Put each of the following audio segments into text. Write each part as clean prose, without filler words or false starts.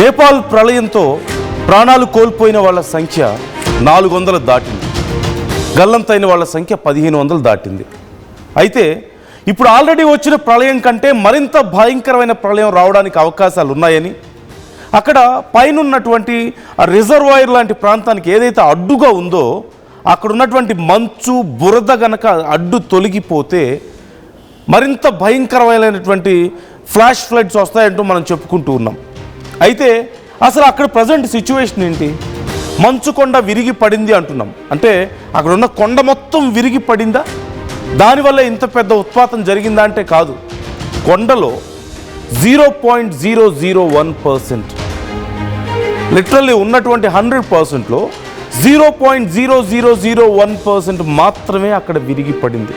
నేపాల్ ప్రళయంతో ప్రాణాలు కోల్పోయిన వాళ్ళ సంఖ్య 400 దాటింది. గల్లంతైన వాళ్ళ సంఖ్య 1500 దాటింది. అయితే ఇప్పుడు ఆల్రెడీ వచ్చిన ప్రళయం కంటే మరింత భయంకరమైన ప్రళయం రావడానికి అవకాశాలు ఉన్నాయని, అక్కడ పైన ఉన్నటువంటి రిజర్వాయర్ లాంటి ప్రాంతానికి ఏదైతే అడ్డుగా ఉందో అక్కడ ఉన్నటువంటి మంచు బురద గనక అడ్డు తొలగిపోతే మరింత భయంకరమైనటువంటి ఫ్లాష్ ఫ్లడ్స్ వస్తాయంటూ మనం చెప్పుకుంటూ ఉన్నాం. అయితే అసలు అక్కడ ప్రజెంట్ సిచ్యువేషన్ ఏంటి? మంచు కొండ విరిగి పడింది అంటున్నాం. అంటే అక్కడ ఉన్న కొండ మొత్తం విరిగి పడిందా? దానివల్ల ఇంత పెద్ద ఉత్పాతం జరిగిందా అంటే కాదు. కొండలో 0.001%, లిటరల్లీ ఉన్నటువంటి 100%లో 0.0001% మాత్రమే అక్కడ విరిగి పడింది.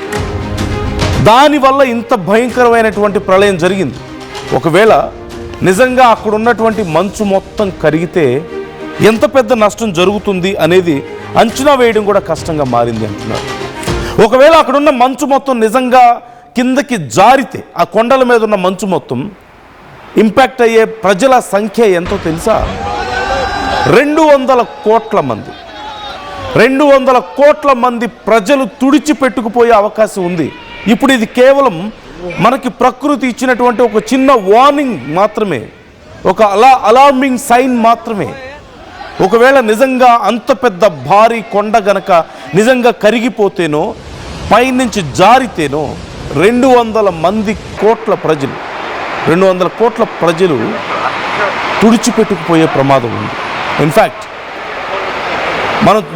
దానివల్ల ఇంత భయంకరమైనటువంటి ప్రళయం జరిగింది. ఒకవేళ నిజంగా అక్కడ ఉన్నటువంటి మంచు మొత్తం కరిగితే ఎంత పెద్ద నష్టం జరుగుతుంది అనేది అంచనా వేయడం కూడా కష్టంగా మారింది అంటున్నారు. ఒకవేళ అక్కడున్న మంచు మొత్తం నిజంగా కిందకి జారితే ఆ కొండల మీద ఉన్న మంచు మొత్తం ఇంపాక్ట్ అయ్యే ప్రజల సంఖ్య ఎంతో తెలుసా? 200 కోట్ల మంది. 200 కోట్ల మంది ప్రజలు తుడిచిపెట్టుకుపోయే అవకాశం ఉంది. ఇప్పుడు ఇది కేవలం మనకి ప్రకృతి ఇచ్చినటువంటి ఒక చిన్న వార్నింగ్ మాత్రమే, ఒక అలార్మింగ్ సైన్ మాత్రమే. ఒకవేళ నిజంగా అంత పెద్ద భారీ కొండ గనక నిజంగా కరిగిపోతేనో, పైనుంచి జారితేనో 200 కోట్ల ప్రజలు తుడిచిపెట్టుకుపోయే ప్రమాదం ఉంది. ఇన్ఫ్యాక్ట్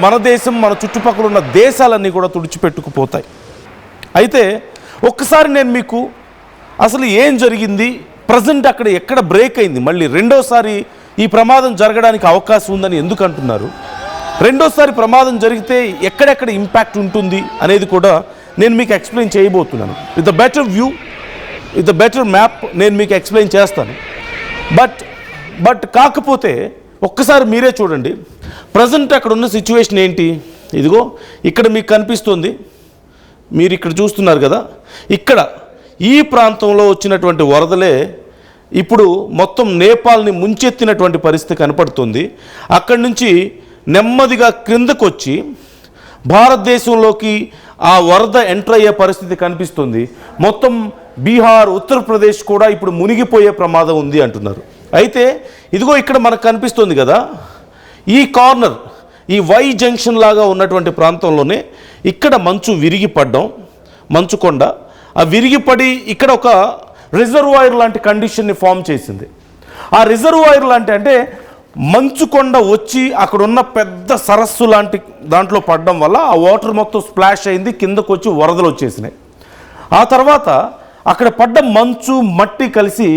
మన దేశం, మన చుట్టుపక్కల ఉన్న దేశాలన్నీ కూడా తుడిచిపెట్టుకుపోతాయి. అయితే ఒక్కసారి నేను మీకు అసలు ఏం జరిగింది, ప్రజెంట్ అక్కడ ఎక్కడ బ్రేక్ అయింది, మళ్ళీ రెండోసారి ఈ ప్రమాదం జరగడానికి అవకాశం ఉందని ఎందుకు అంటున్నారు, రెండోసారి ప్రమాదం జరిగితే ఎక్కడెక్కడ ఇంపాక్ట్ ఉంటుంది అనేది కూడా నేను మీకు ఎక్స్ప్లెయిన్ చేయబోతున్నాను. With the better view, with the better map నేను మీకు ఎక్స్ప్లెయిన్ చేస్తాను. బట్ కాకపోతే ఒక్కసారి మీరే చూడండి, ప్రజెంట్ అక్కడ ఉన్న సిచ్యువేషన్ ఏంటి. ఇదిగో ఇక్కడ మీకు కనిపిస్తుంది, మీరు ఇక్కడ చూస్తున్నారు కదా, ఇక్కడ ఈ ప్రాంతంలో వచ్చినటువంటి వరదలే ఇప్పుడు మొత్తం నేపాల్ని ముంచెత్తినటువంటి పరిస్థితి కనపడుతుంది. అక్కడి నుంచి నెమ్మదిగా క్రిందకు వచ్చి భారతదేశంలోకి ఆ వరద ఎంటర్ అయ్యే పరిస్థితి కనిపిస్తుంది. మొత్తం బీహార్, ఉత్తరప్రదేశ్ కూడా ఇప్పుడు మునిగిపోయే ప్రమాదం ఉంది అంటున్నారు. అయితే ఇదిగో ఇక్కడ మనకు కనిపిస్తుంది కదా, ఈ కార్నర్, ఈ వై జంక్షన్ లాగా ఉన్నటువంటి ప్రాంతంలోనే ఇక్కడ మంచు విరిగి పడ్డం, మంచుకొండ ఆ విరిగిపడి ఇక్కడ ఒక రిజర్వాయర్ లాంటి కండిషన్ని ఫామ్ చేసింది. ఆ రిజర్వాయర్ లాంటి అంటే మంచుకొండ వచ్చి అక్కడ ఉన్న పెద్ద సరస్సు లాంటి దాంట్లో పడడం వల్ల ఆ వాటర్ మొత్తం స్ప్లాష్ అయింది, కిందకు వచ్చి వరదలు వచ్చేసినాయి. ఆ తర్వాత అక్కడ పడ్డ మంచు మట్టి కలిసి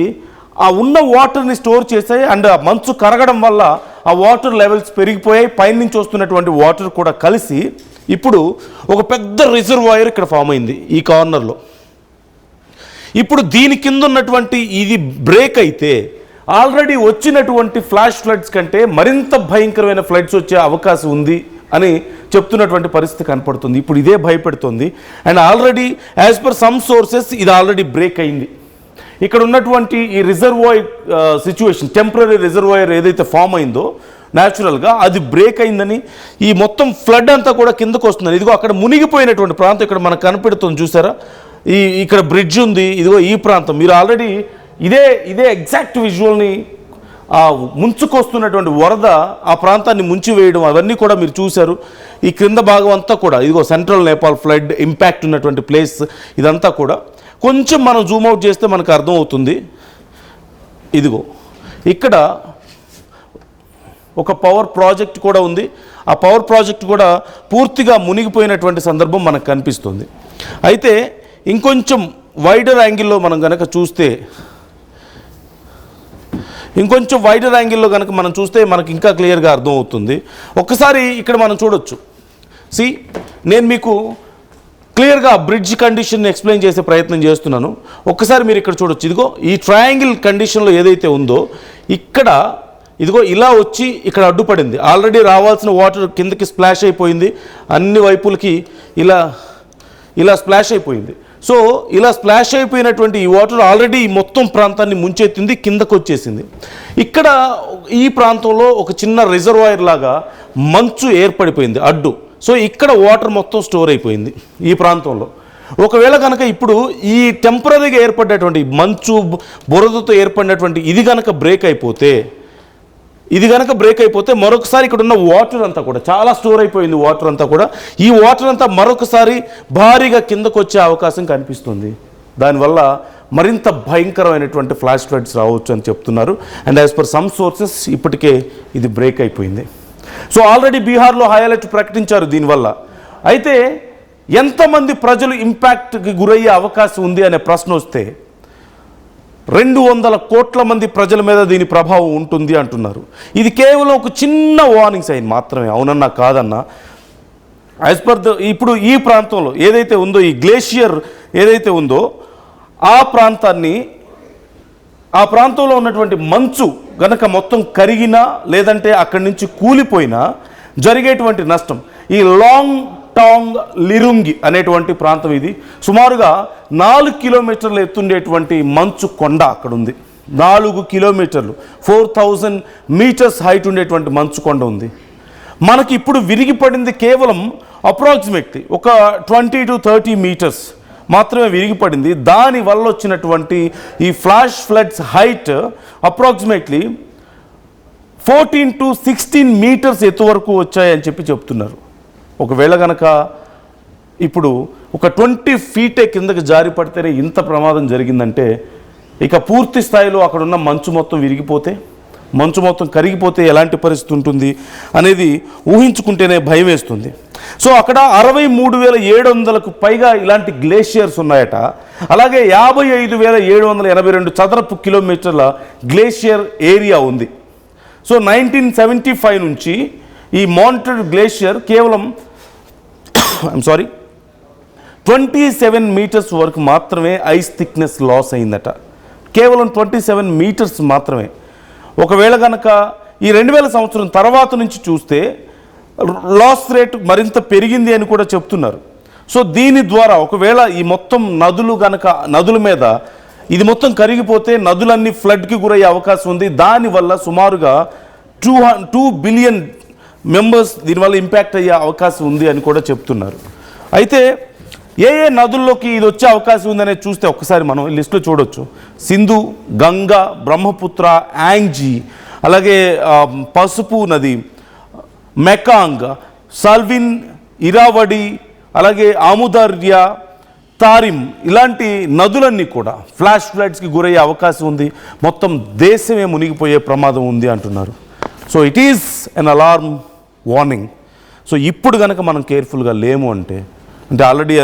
ఆ ఉన్న వాటర్ని స్టోర్ చేసాయి. అండ్ ఆ మంచు కరగడం వల్ల ఆ వాటర్ లెవెల్స్ పెరిగిపోయాయి. పైనుంచి వస్తున్నటువంటి వాటర్ కూడా కలిసి ఇప్పుడు ఒక పెద్ద రిజర్వాయర్ ఇక్కడ ఫామ్ అయింది ఈ కార్నర్లో. ఇప్పుడు దీని కింద ఉన్నటువంటి ఇది బ్రేక్ అయితే ఆల్రెడీ వచ్చినటువంటి ఫ్లాష్ ఫ్లడ్స్ కంటే మరింత భయంకరమైన ఫ్లడ్స్ వచ్చే అవకాశం ఉంది అని చెప్తున్నటువంటి పరిస్థితి కనపడుతుంది. ఇప్పుడు ఇదే భయపెడుతుంది. And already as per some sources ఇది ఆల్రెడీ బ్రేక్ అయింది. ఇక్కడ ఉన్నటువంటి ఈ రిజర్వాయర్ సిచ్యువేషన్, టెంపరీ రిజర్వాయర్ ఏదైతే ఫామ్ అయిందో న్యాచురల్గా అది బ్రేక్ అయిందని, ఈ మొత్తం ఫ్లడ్ అంతా కూడా కిందకు వస్తుందని. ఇదిగో అక్కడ మునిగిపోయినటువంటి ప్రాంతం ఇక్కడ మనకు కనపెడుతుంది చూసారా, ఇక్కడ బ్రిడ్జ్ ఉంది. ఇదిగో ఈ ప్రాంతం మీరు ఆల్రెడీ ఇదే ఎగ్జాక్ట్ విజువల్ని ముంచుకొస్తున్నటువంటి వరద ఆ ప్రాంతాన్ని ముంచివేయడం అవన్నీ కూడా మీరు చూశారు. ఈ క్రింద భాగం అంతా కూడా ఇదిగో సెంట్రల్ నేపాల్ ఫ్లడ్ ఇంపాక్ట్ ఉన్నటువంటి ప్లేస్ ఇదంతా కూడా. కొంచెం మనం జూమ్అవుట్ చేస్తే మనకు అర్థమవుతుంది. ఇదిగో ఇక్కడ ఒక పవర్ ప్రాజెక్ట్ కూడా ఉంది. ఆ పవర్ ప్రాజెక్ట్ కూడా పూర్తిగా మునిగిపోయినటువంటి సందర్భం మనకు కనిపిస్తుంది. అయితే ఇంకొంచెం వైడర్ యాంగిల్లో మనం కనుక చూస్తే, మనకి ఇంకా క్లియర్గా అర్థమవుతుంది. ఒక్కసారి ఇక్కడ మనం చూడొచ్చు. నేను మీకు క్లియర్గా బ్రిడ్జ్ కండిషన్ని ఎక్స్ప్లెయిన్ చేసే ప్రయత్నం చేస్తున్నాను. ఒక్కసారి మీరు ఇక్కడ చూడొచ్చు. ఇదిగో ఈ ట్రయాంగిల్ కండిషన్లో ఏదైతే ఉందో ఇక్కడ ఇదిగో ఇలా వచ్చి ఇక్కడ అడ్డుపడింది. ఆల్రెడీ రావాల్సిన వాటర్ కిందకి స్ప్లాష్ అయిపోయింది, అన్ని వైపులకి ఇలా స్ప్లాష్ అయిపోయింది. సో ఇలా స్ప్లాష్ అయిపోయినటువంటి ఈ వాటర్ ఆల్రెడీ మొత్తం ప్రాంతాన్ని ముంచెత్తింది, కిందకు వచ్చేసింది. ఇక్కడ ఈ ప్రాంతంలో ఒక చిన్న రిజర్వాయర్ లాగా మంచు ఏర్పడిపోయింది అడ్డు. సో ఇక్కడ వాటర్ మొత్తం స్టోర్ అయిపోయింది ఈ ప్రాంతంలో. ఒకవేళ కనుక ఇప్పుడు ఈ టెంపరీగా ఏర్పడినటువంటి మంచు బురదతో ఏర్పడినటువంటి ఇది కనుక బ్రేక్ అయిపోతే మరొకసారి ఇక్కడ ఉన్న వాటర్ అంతా కూడా చాలా స్టోర్ అయిపోయింది. వాటర్ అంతా కూడా ఈ వాటర్ అంతా మరొకసారి భారీగా కిందకు వచ్చే అవకాశం కనిపిస్తుంది. దానివల్ల మరింత భయంకరమైనటువంటి ఫ్లాష్ ఫ్లడ్స్ రావచ్చు అని చెప్తున్నారు. And as per some sources ఇప్పటికే ఇది బ్రేక్ అయిపోయింది. సో ఆల్రెడీ బీహార్లో హై అలర్ట్ ప్రకటించారు దీనివల్ల. అయితే ఎంతమంది ప్రజలు ఇంపాక్ట్కి గురయ్యే అవకాశం ఉంది అనే ప్రశ్న వస్తే 200 కోట్ల మంది ప్రజల మీద దీని ప్రభావం ఉంటుంది అంటున్నారు. ఇది కేవలం ఒక చిన్న వార్నింగ్ సైన్ మాత్రమే, అవునన్నా కాదన్నా. యాజ్ పర్ ఇప్పుడు ఈ ప్రాంతంలో ఏదైతే ఉందో, ఈ గ్లేషియర్ ఏదైతే ఉందో ఆ ప్రాంతంలో ఉన్నటువంటి మంచు గనక మొత్తం కరిగినా లేదంటే అక్కడి నుంచి కూలిపోయినా జరిగేటువంటి నష్టం, ఈ లాంగ్ టాంగ్ లిరుంగి అనేటువంటి ప్రాంతం, ఇది సుమారుగా 4 కిలోమీటర్లు ఎత్తుండేటువంటి మంచు కొండ అక్కడ ఉంది. 4 కిలోమీటర్లు 4000 మీటర్స్ హైట్ ఉండేటువంటి మంచు కొండ ఉంది. మనకి ఇప్పుడు విరిగిపడింది కేవలం అప్రాక్సిమేట్లీ ఒక 20 to 30 మీటర్స్ మాత్రమే విరిగిపడింది. దానివల్ల వచ్చినటువంటి ఈ flash floods height approximately 14 to 16 metres ఎత్తు వరకు వచ్చాయని చెప్తున్నారు. ఒకవేళ కనుక ఇప్పుడు ఒక 20 ఫీటే కిందకి జారి పడితేనే ఇంత ప్రమాదం జరిగిందంటే, ఇక పూర్తి స్థాయిలో అక్కడ ఉన్న మంచు మొత్తం కరిగిపోతే ఎలాంటి పరిస్థితి ఉంటుంది అనేది ఊహించుకుంటేనే భయం వేస్తుంది. సో అక్కడ 63,700కు పైగా ఇలాంటి గ్లేషియర్స్ ఉన్నాయట. అలాగే 55,782 చదరపు కిలోమీటర్ల గ్లేషియర్ ఏరియా ఉంది. సో 1975 నుంచి ఈ మానిటర్డ్ గ్లేషియర్ కేవలం 27 మీటర్స్ వరకు మాత్రమే ఐస్ థిక్నెస్ లాస్ అయిందట. కేవలం 27 మీటర్స్ మాత్రమే. ఒకవేళ కనుక ఈ 2000 సంవత్సరం తర్వాత నుంచి చూస్తే లాస్ రేట్ మరింత పెరిగింది అని కూడా చెప్తున్నారు. సో దీని ద్వారా ఒకవేళ ఈ మొత్తం నదుల మీద ఇది మొత్తం కరిగిపోతే నదులన్నీ ఫ్లడ్కి గురయ్యే అవకాశం ఉంది. దానివల్ల సుమారుగా 2 బిలియన్ మెంబర్స్ దీనివల్ల ఇంపాక్ట్ అయ్యే అవకాశం ఉంది అని కూడా చెప్తున్నారు. అయితే ఏ నదుల్లోకి ఇది వచ్చే అవకాశం ఉందనేది చూస్తే ఒక్కసారి మనం లిస్టులో చూడొచ్చు. సింధు, గంగా, బ్రహ్మపుత్ర, యాంగ్జీ, అలాగే పసుపు నది, మెకాంగ్, సల్విన్, ఇరావడి, అలాగే ఆముదార్య, తారిమ్, ఇలాంటి నదులన్నీ కూడా ఫ్లాష్ ఫ్లడ్స్కి గురయ్యే అవకాశం ఉంది. మొత్తం దేశమే మునిగిపోయే ప్రమాదం ఉంది అంటున్నారు. So it is an alarm warning. So ఇప్పుడు కనుక మనం కేర్ఫుల్గా లేము అంటే ఆల్రెడీ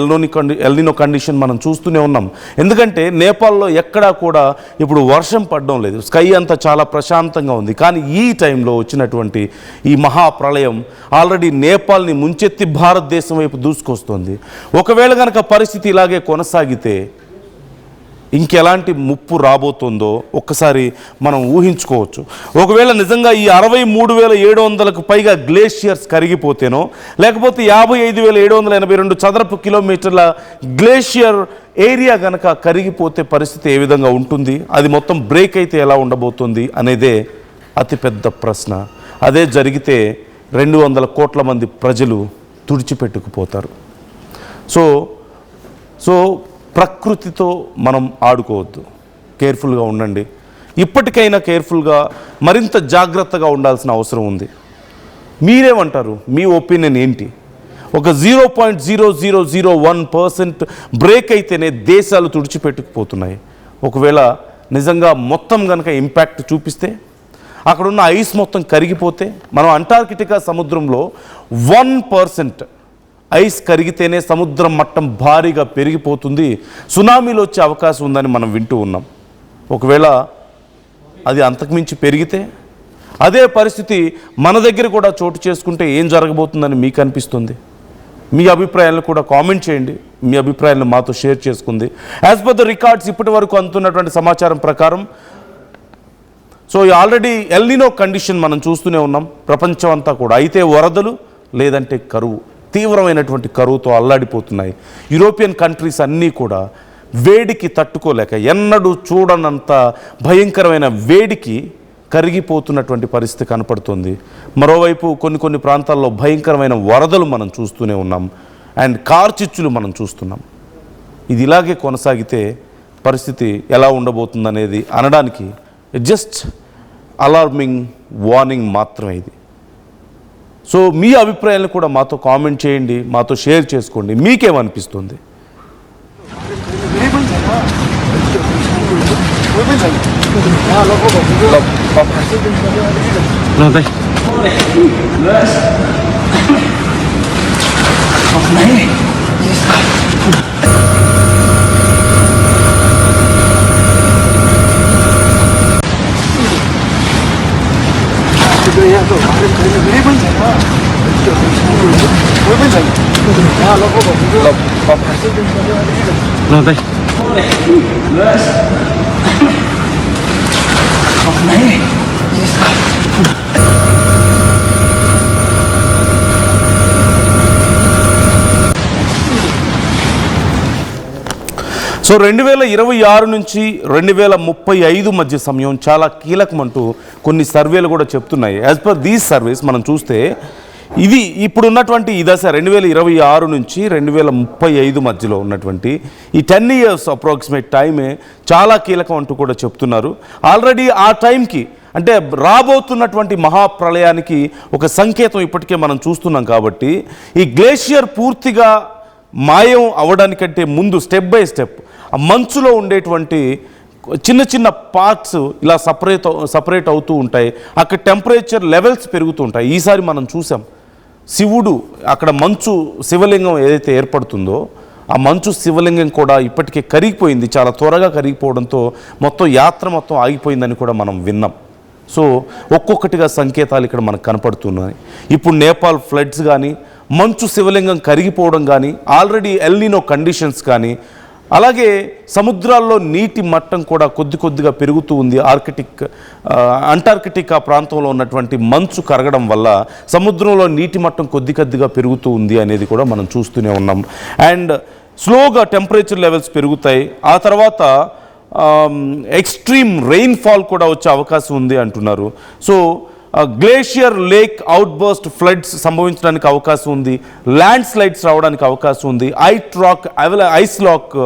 ఎల్నినో కండిషన్ మనం చూస్తూనే ఉన్నాం. ఎందుకంటే నేపాల్లో ఎక్కడా కూడా ఇప్పుడు వర్షం పడడం లేదు, స్కై అంతా చాలా ప్రశాంతంగా ఉంది. కానీ ఈ టైంలో వచ్చినటువంటి ఈ మహాప్రళయం ఆల్రెడీ నేపాల్ని ముంచెత్తి భారతదేశం వైపు దూసుకొస్తుంది. ఒకవేళ కనుక పరిస్థితి ఇలాగే కొనసాగితే ఇంకెలాంటి ముప్పు రాబోతుందో ఒక్కసారి మనం ఊహించుకోవచ్చు. ఒకవేళ నిజంగా ఈ 63,700కు పైగా గ్లేషియర్స్ కరిగిపోతేనో, లేకపోతే 55,782 చదరపు కిలోమీటర్ల గ్లేషియర్ ఏరియా కనుక కరిగిపోతే పరిస్థితి ఏ విధంగా ఉంటుంది, అది మొత్తం బ్రేక్ అయితే ఎలా ఉండబోతుంది అనేదే అతిపెద్ద ప్రశ్న. అదే జరిగితే 200 కోట్ల మంది ప్రజలు తుడిచిపెట్టుకుపోతారు. సో ప్రకృతితో మనం ఆడుకోవద్దు, కేర్ఫుల్గా ఉండండి. ఇప్పటికైనా కేర్ఫుల్గా మరింత జాగ్రత్తగా ఉండాల్సిన అవసరం ఉంది. మీరేమంటారు? మీ ఒపీనియన్ ఏంటి? ఒక 0.0001% బ్రేక్ అయితేనే దేశాలు తుడిచిపెట్టుకుపోతున్నాయి. ఒకవేళ నిజంగా మొత్తం కనుక ఇంపాక్ట్ చూపిస్తే, అక్కడున్న ఐస్ మొత్తం కరిగిపోతే, మనం అంటార్కిటికా సముద్రంలో 1% ఐస్ కరిగితేనే సముద్రం మట్టం భారీగా పెరిగిపోతుంది, సునామీలు వచ్చే అవకాశం ఉందని మనం వింటూ ఉన్నాం. ఒకవేళ అది అంతకుమించి పెరిగితే, అదే పరిస్థితి మన దగ్గర కూడా చోటు చేసుకుంటే ఏం జరగబోతుందని మీకు అనిపిస్తుంది? మీ అభిప్రాయాలను కూడా కామెంట్ చేయండి. మీ అభిప్రాయాలను మాతో షేర్ చేసుకుంది. యాజ్ పర్ ద రికార్డ్స్ ఇప్పటి వరకు అందుతున్నటువంటి సమాచారం ప్రకారం, సో ఆల్రెడీ ఎల్నినో కండిషన్ మనం చూస్తూనే ఉన్నాం ప్రపంచం అంతా కూడా. అయితే వరదలు లేదంటే కరువు తీవ్రమైనటువంటి కరువుతో అల్లాడిపోతున్నాయి. యూరోపియన్ కంట్రీస్ అన్నీ కూడా వేడికి తట్టుకోలేక ఎన్నడూ చూడనంత భయంకరమైన వేడికి కరిగిపోతున్నటువంటి పరిస్థితి కనపడుతుంది. మరోవైపు కొన్ని ప్రాంతాల్లో భయంకరమైన వరదలు మనం చూస్తూనే ఉన్నాం అండ్ కార్చిచ్చులు మనం చూస్తున్నాం. ఇది ఇలాగే కొనసాగితే పరిస్థితి ఎలా ఉండబోతుందనేది అనడానికి జస్ట్ అలార్మింగ్ వార్నింగ్ మాత్రమే ఇది. సో మీ అభిప్రాయాలను కూడా మాతో కామెంట్ చేయండి, మాతో షేర్ చేసుకోండి. మీకేమనిపిస్తుంది? సో 2026 నుంచి 2035 మధ్య సమయం చాలా కీలకమంటూ కొన్ని సర్వేలు కూడా చెప్తున్నాయి. యాజ్ పర్ దీస్ సర్వేస్ మనం చూస్తే ఇది ఇప్పుడున్నటువంటి ఈ దశ 2026 నుంచి 2035 మధ్యలో ఉన్నటువంటి ఈ 10 years అప్రాక్సిమేట్ టైమే చాలా కీలకం అంటూ కూడా చెప్తున్నారు. ఆల్రెడీ ఆ టైంకి అంటే రాబోతున్నటువంటి మహాప్రళయానికి ఒక సంకేతం ఇప్పటికే మనం చూస్తున్నాం. కాబట్టి ఈ గ్లేషియర్ పూర్తిగా మాయం అవ్వడానికంటే ముందు స్టెప్ బై స్టెప్ ఆ మంచులో ఉండేటువంటి చిన్న పార్ట్స్ ఇలా సపరేట్ అవుతూ ఉంటాయి. అక్కడ టెంపరేచర్ లెవెల్స్ పెరుగుతూ ఉంటాయి. ఈసారి మనం చూసాం శివుడు అక్కడ మంచు శివలింగం ఏదైతే ఏర్పడుతుందో ఆ మంచు శివలింగం కూడా ఇప్పటికే కరిగిపోయింది. చాలా త్వరగా కరిగిపోవడంతో యాత్ర మొత్తం ఆగిపోయిందని కూడా మనం విన్నాం. సో ఒక్కొక్కటిగా సంకేతాలు ఇక్కడ మనకు కనపడుతున్నాయి. ఇప్పుడు నేపాల్ ఫ్లడ్స్ కానీ, మంచు శివలింగం కరిగిపోవడం కానీ, ఆల్రెడీ ఎల్నినో కండిషన్స్ కానీ, అలాగే సముద్రాల్లో నీటి మట్టం కూడా కొద్దిగా పెరుగుతూ ఉంది. అంటార్కిటికా ప్రాంతంలో ఉన్నటువంటి మంచు కరగడం వల్ల సముద్రంలో నీటి మట్టం కొద్దిగా పెరుగుతూ ఉంది అనేది కూడా మనం చూస్తూనే ఉన్నాం. అండ్ స్లోగా టెంపరేచర్ లెవెల్స్ పెరుగుతాయి. ఆ తర్వాత ఎక్స్ట్రీమ్ రెయిన్ఫాల్ కూడా వచ్చే అవకాశం ఉంది అంటున్నారు. So glacier lake outburst floods సంభవించడానికి అవకాశం ఉంది. ల్యాండ్ స్లైడ్స్ రావడానికి అవకాశం ఉంది. ఐస్ లాక్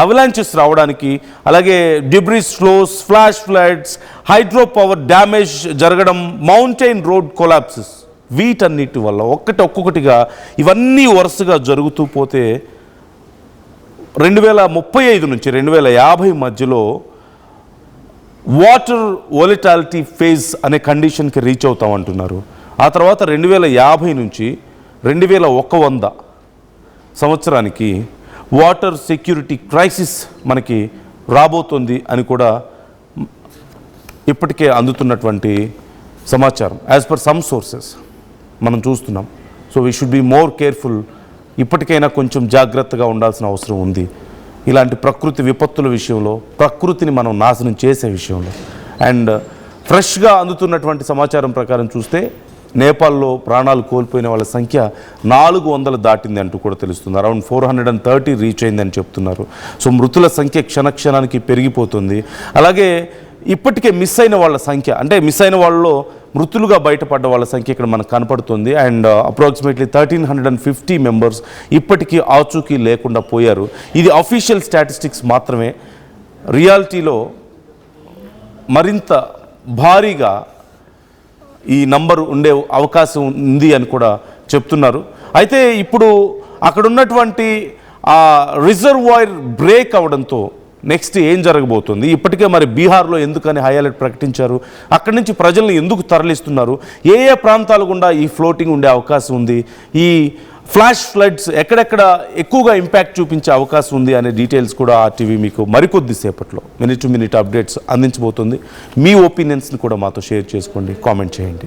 అవలాంచెస్ రావడానికి, అలాగే డిబ్రిస్ flows, flash floods, hydro power damage జరగడం, మౌంటైన్ రోడ్ కొలాప్సెస్, వీటన్నిటి వల్ల ఒక్కొక్కటిగా ఇవన్నీ వరుసగా జరుగుతూ పోతే 2035 నుంచి 2050 మధ్యలో వాటర్ వొలటాలిటీ ఫేజ్ అనే కండిషన్కి రీచ్ అవుతామంటున్నారు. ఆ తర్వాత 2050 నుంచి 2100 సంవత్సరానికి వాటర్ సెక్యూరిటీ క్రైసిస్ మనకి రాబోతుంది అని కూడా ఇప్పటికే అందుతున్నటువంటి సమాచారం. యాజ్ పర్ సమ్ సోర్సెస్ మనం చూస్తున్నాం. So we should be more careful. ఇప్పటికైనా కొంచెం జాగ్రత్తగా ఉండాల్సిన అవసరం ఉంది. ఇలాంటి ప్రకృతి విపత్తుల విషయంలో, ప్రకృతిని మనం నాశనం చేసే విషయంలో. అండ్ ఫ్రెష్గా అందుతున్నటువంటి సమాచారం ప్రకారం చూస్తే నేపాల్లో ప్రాణాలు కోల్పోయిన వాళ్ళ సంఖ్య 400 దాటింది అంటూ కూడా తెలుస్తుంది. అరౌండ్ 430 రీచ్ అయిందని చెప్తున్నారు. సో మృతుల సంఖ్య క్షణక్షణానికి పెరిగిపోతుంది. అలాగే ఇప్పటికే మిస్ అయిన వాళ్ళ సంఖ్య, అంటే మిస్ అయిన వాళ్ళలో మృతులుగా బయటపడ్డ వాళ్ళ సంఖ్య ఇక్కడ మనకు కనపడుతుంది. అండ్ అప్రాక్సిమేట్లీ 1350 మెంబర్స్ ఇప్పటికీ ఆచూకీ లేకుండా పోయారు. ఇది అఫీషియల్ స్టాటిస్టిక్స్ మాత్రమే. రియాలిటీలో మరింత భారీగా ఈ నంబర్ ఉండే అవకాశం ఉంది అని కూడా చెప్తున్నారు. అయితే ఇప్పుడు అక్కడ ఉన్నటువంటి ఆ రిజర్వాయర్ బ్రేక్ అవడంతో నెక్స్ట్ ఏం జరగబోతుంది? ఇప్పటికే మరి బీహార్లో ఎందుకని హై అలర్ట్ ప్రకటించారు? అక్కడి నుంచి ప్రజల్ని ఎందుకు తరలిస్తున్నారు? ఏ ప్రాంతాల గుండా ఈ ఫ్లోటింగ్ ఉండే అవకాశం ఉంది? ఈ ఫ్లాష్ ఫ్లడ్స్ ఎక్కడెక్కడ ఎక్కువగా ఇంపాక్ట్ చూపించే అవకాశం ఉంది అనే డీటెయిల్స్ కూడా ఆర్టీవీ మీకు మరికొద్దిసేపట్లో మినిట్ టు మినిట్ అప్డేట్స్ అందించబోతుంది. మీ ఒపీనియన్స్ని కూడా మాతో షేర్ చేసుకోండి, కామెంట్ చేయండి.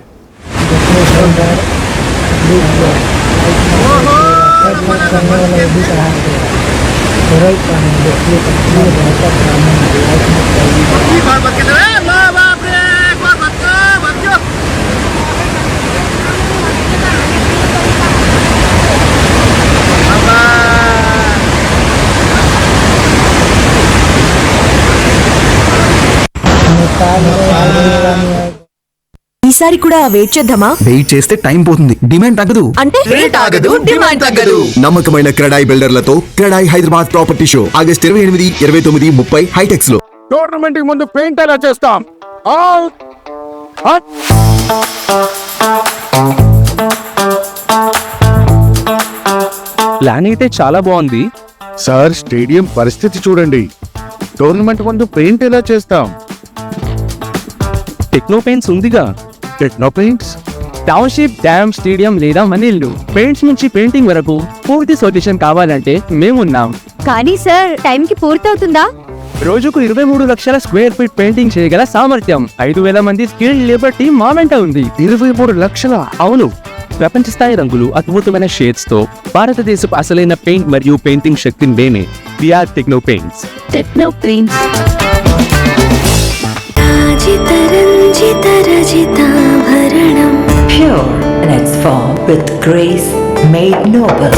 ఈసారి కూడా వెయిట్ చేద్దామా? వెయిట్ చేస్తే టైం పోతుంది, డిమాండ్ తగ్గదు. అంటే రేట్ ఆగదు, డిమాండ్ తగ్గదు. నమ్మకమైన క్రెడాయి బిల్డర్లతో CREDAI Hyderabad property show August 28, 29, 30 HITEX లో. టోర్నమెంట్ ముందు పెయింట్ ఎలా చేస్తాం? ప్లాన్ అయితే చాలా బాగుంది సార్, స్టేడియం పరిస్థితి చూడండి. టోర్నమెంట్ ముందు పెయింట్ ఎలా చేస్తాం? టెక్నో పెయింట్స్ ఉందిగా. Techno paints. Township, dam, stadium లేదా మనీళ్లు పెయింట్స్ నుంచి పెయింటింగ్ వరకు పూర్తి సొల్యూషన్ కావాలంటే మేమున్నాం. కానీ సార్, టైం కి పూర్తవుతుందా? రోజుకు 23 లక్షల స్క్వేర్ ఫీట్ పెయింటింగ్ చేయగల సామర్థ్యం, 5,000 మంది స్కిల్డ్ లేబర్ టీం మా వెంట ఉంది. 23 లక్షల? అవును, ప్రపంచ స్థాయి రంగులు, అద్భుతమైన షేడ్స్ తో భారతదేశపు అసలైన పెయింట్ మరియు పెయింటింగ్ శక్తిని మేమే. VR techno paints. Techno paints. Pure in its form with grace made noble.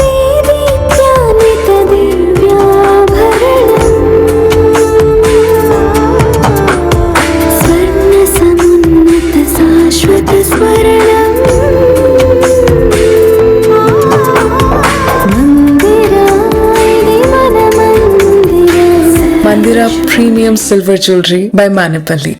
Mandira Premium Silver Jewelry by Manipali.